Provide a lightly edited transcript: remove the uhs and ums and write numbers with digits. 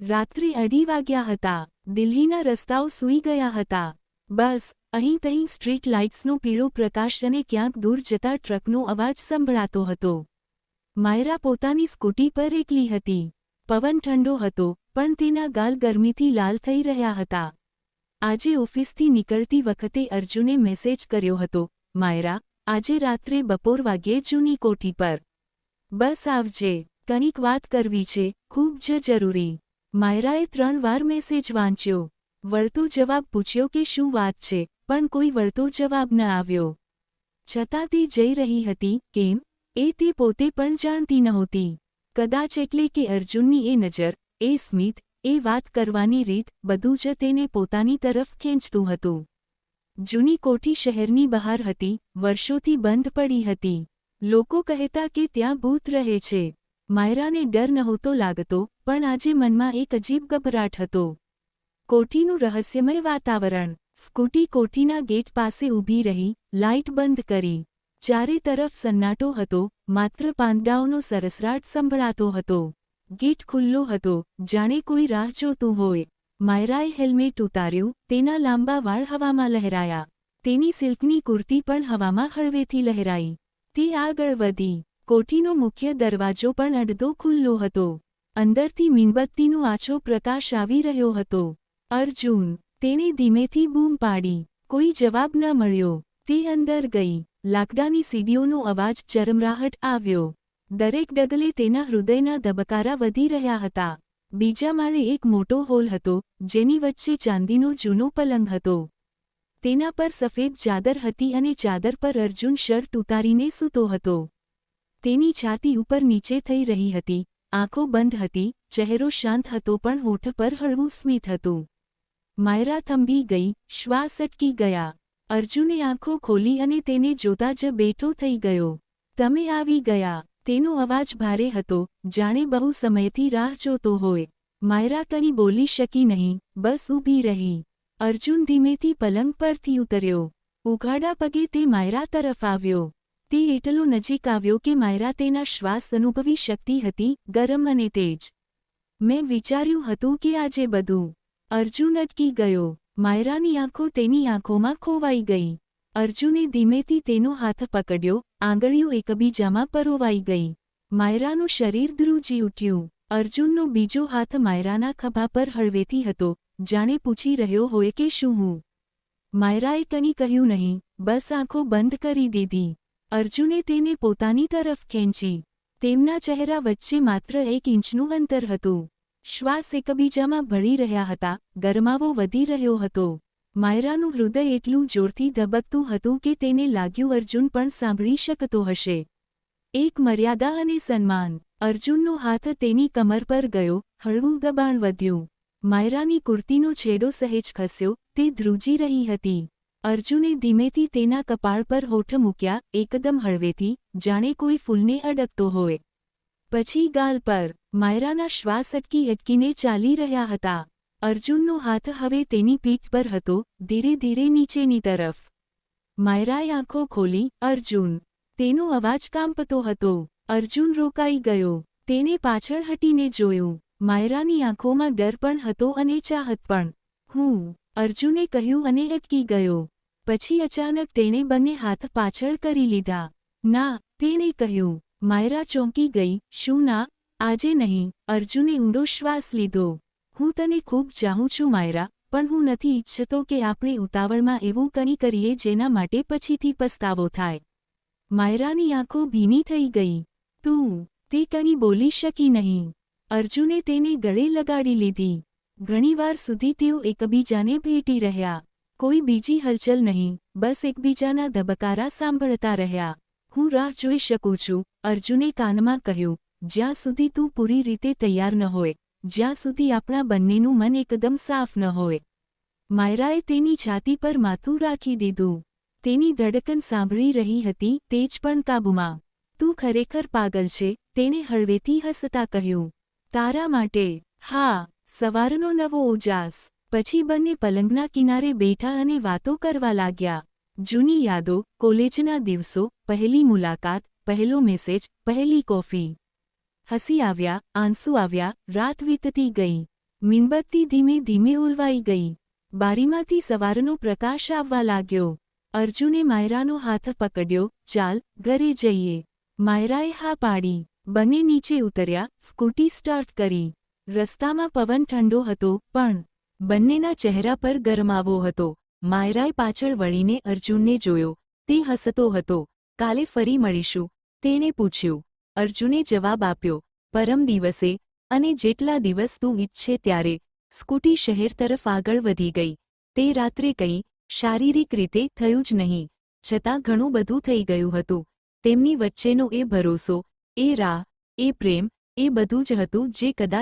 રાત્રે 2:30 વાગ્યા હતા. દિલ્હીના રસ્તાઓ સૂઈ ગયા હતા. બસ અહીં તહીં સ્ટ્રીટ લાઇટ્સનો પીળો પ્રકાશ અને ક્યાંક દૂર જતા ટ્રકનો અવાજ સંભળાતો હતો. માયરા પોતાની સ્કૂટી પર એકલી હતી. પવન ઠંડો હતો, પણ તેના ગાલ ગરમીથી લાલ થઈ રહ્યા હતા. આજે ઓફિસથી નીકળતી વખતે અર્જુને મેસેજ કર્યો હતો, માયરા, આજે રાત્રે બપોર વાગ્યે જૂની કોઠી પર બસ આવજે, કંઈક વાત કરવી છે, ખૂબ જ જરૂરી. માયરાએ 3 વાર મેસેજ વાંચ્યો. વળતો જવાબ પૂછ્યો કે શું વાત છે, પણ કોઈ વળતો જવાબ ન આવ્યો. છતાં તે જઈ રહી હતી, કેમ? એ તે પોતે પણ જાણતી નહોતી. કદાચ એટલે કે અર્જુનની એ નજર, એ સ્મિત, એ વાત કરવાની રીત, બધું જ તેને પોતાની તરફ ખેંચતું હતું. જૂની કોઠી શહેરની બહાર હતી, વર્ષોથી બંધ પડી હતી. લોકો કહેતા કે ત્યાં ભૂત રહે છે. માયરાને ડર નહોતો લાગતો, પણ આજે મનમાં એક અજીબ ગભરાટ હતો. કોઠીનું રહસ્યમય વાતાવરણ. સ્કૂટી કોઠીના ગેટ પાસે ઊભી રહી, લાઇટ બંધ કરી. ચારે તરફ સન્નાટો હતો, માત્ર પાંદડાઓનો સરસરાટ સંભળાતો હતો. ગેટ ખુલ્લો હતો, જાણે કોઈ રાહ જોતું હોય. માયરાએ હેલ્મેટ ઉતાર્યું, તેના લાંબા વાળ હવામાં લહેરાયા. તેની સિલ્કની કુર્તી પણ હવામાં હળવેથી લહેરાઈ. તે આગળ વધી. કોઠીનો મુખ્ય દરવાજો પણ અડધો ખુલ્લો હતો. અંદરથી મીણબત્તીનો આછો પ્રકાશ આવી રહ્યો હતો. અર્જુન! તેણે ધીમેથી બૂમ પાડી. કોઈ જવાબ ન મળ્યો. તે અંદર ગઈ. લાકડાની સીડીઓનો અવાજ ચરમરાહટ આવ્યો. દરેક ડગલે તેના હૃદયના ધબકારા વધી રહ્યા હતા. બીજા માળે એક મોટો હોલ હતો, જેની વચ્ચે ચાંદીનો જૂનો પલંગ હતો. તેના પર સફેદ ચાદર હતી અને ચાદર પર અર્જુન શર્ટ ઉતારીને સૂતો હતો. તેની છાતી ઉપર નીચે થઈ રહી હતી, આંખો બંધ હતી, ચહેરો શાંત હતો પણ હોઠ પર હળવું સ્મિત હતું. માયરા થંભી ગઈ, શ્વાસ અટકી ગયા. અર્જુને આંખો ખોલી અને તેને જોતા જ બેઠો થઈ ગયો. તમે આવી ગયા. તેનો અવાજ ભારે હતો, જાણે બહુ સમયથી રાહ જોતો હોય. માયરા કંઈ બોલી શકી નહીં, બસ ઊભી રહી. અર્જુન ધીમેથી પલંગ પરથી ઉતર્યો. ઉઘાડા પગે તે માયરા તરફ આવ્યો. તે એટલો નજીક આવ્યો કે માયરા તેના શ્વાસ અનુભવી શકતી હતી, ગરમ અને તેજ. મેં વિચાર્યું હતું કે આજે બધું. અર્જુન અટકી ગયો. માયરાની આંખો તેની આંખોમાં ખોવાઈ ગઈ. અર્જુને ધીમેથી તેનો હાથ પકડ્યો, આંગળીઓ એકબીજામાં પરોવાઈ ગઈ. માયરાનું શરીર ધ્રુજી ઉઠ્યું. અર્જુનનો બીજો હાથ માયરાના ખભા પર હળવેથી હતો, જાણે પૂછી રહ્યો હોય કે શું હું. માયરાએ કંઈ કહ્યું નહીં, બસ આંખો બંધ કરી દીધી. અર્જુને તેને પોતાની તરફ ખેંચી. તેમના ચહેરા વચ્ચે માત્ર 1 ઇંચનું અંતર હતું. શ્વાસ એકબીજામાં ભળી રહ્યા હતા, ગરમાવો વધી રહ્યો હતો. માયરાનું હૃદય એટલું જોરથી ધબકતું હતું કે તેને લાગ્યું અર્જુન પણ સાંભળી શકતો હશે. એક મર્યાદા અને સન્માન. અર્જુનનો હાથ તેની કમર પર ગયો, હળવું દબાણ વધ્યું. માયરાની કુર્તીનો છેડો સહેજ ખસ્યો, તે ધ્રુજી રહી હતી. અર્જુને ધીમેથી તેના કપાળ પર હોઠ મૂક્યા, એકદમ હળવેથી, જાણે કોઈ ફૂલને અડકતો હોય. પછી ગાલ પર. માયરાના શ્વાસ અટકીને ચાલી રહ્યા હતા. અર્જુનનો હાથ હવે તેની પીઠ પર હતો, ધીરે ધીરે નીચેની તરફ. માયરાએ આંખો ખોલી, અર્જુન. તેનો અવાજ કાંપતો હતો. અર્જુન રોકાઈ ગયો. તેણે પાછળ હટીને જોયું. માયરાની આંખોમાં ડર પણ હતો અને ચાહત પણ. હું. અર્જુને કહ્યું અને અટકી ગયો. પછી અચાનક તેણે બંને હાથ પાછળ કરી લીધા. ના, તેણે કહ્યું. માયરા ચોંકી ગઈ, શું ના? આજે નહીં. અર્જુને ઊંડો શ્વાસ લીધો. હું તને ખૂબ ચાહું છું માયરા, પણ હું નથી ઈચ્છતો કે આપણે ઉતાવળમાં એવું કંઈ કરીએ જેના માટે પછીથી પસ્તાવો થાય. માયરાની આંખો ભીની થઈ ગઈ. તું. તે કંઈ બોલી શકી નહીં. અર્જુને તેને ગળે લગાડી લીધી. ઘણીવાર સુધી તેઓ એકબીજાને ભેટી રહ્યા. કોઈ બીજી હલચલ નહીં, બસ એકબીજાના ધબકારા સાંભળતા રહ્યા. હું રાહ જોઈ શકું છું, અર્જુને કાનમાં કહ્યું, જ્યાં સુધી તું પૂરી રીતે તૈયાર ન હોય, જ્યાં સુધી આપણા બંનેનું મન એકદમ સાફ ન હોય. માયરાએ તેની છાતી પર માથું રાખી દીધું. તેની ધડકન સાંભળી રહી હતી, તેજ પણ કાબૂમાં. તું ખરેખર પાગલ છે, તેણે હળવેથી હસતા કહ્યું. તારા માટે. હા. સવારનો નવો ઉજાસ. પછી બંને પલંગના કિનારે બેઠા અને વાતો કરવા લાગ્યા. જૂની યાદો, કોલેજના દિવસો, પહેલી મુલાકાત, પહેલો મેસેજ, પહેલી કોફી. હસી આવ્યા, આંસુ આવ્યા, રાત વીતતી ગઈ. મીણબત્તી ધીમે ધીમે ઓલવાઈ ગઈ. બારીમાંથી સવારનો પ્રકાશ આવવા લાગ્યો. અર્જુને માયરાનો હાથ પકડ્યો. ચાલ, ઘરે જઈએ. માયરાએ હા પાડી. બંને નીચે ઉતર્યા, સ્કૂટી સ્ટાર્ટ કરી. રસ્તામાં પવન ઠંડો હતો, પણ બંનેના ચહેરા પર ગરમાવો હતો. માયરાએ પાછળ વળીને અર્જુનને જોયો. તે હસતો હતો. કાલે ફરી મળીશું, તેણે પૂછ્યું. અર્જુને જવાબ આપ્યો, પરમ દિવસે, અને જેટલા દિવસ તું ઈચ્છે ત્યારે. સ્કૂટી શહેર તરફ આગળ વધી ગઈ. તે રાત્રે કંઈ શારીરિક રીતે થયું જ નહીં, છતાં ઘણું બધું થઈ ગયું હતું. તેમની વચ્ચેનો એ ભરોસો, એ રાહ, એ પ્રેમ, એ બધું જ હતું જે કદાચ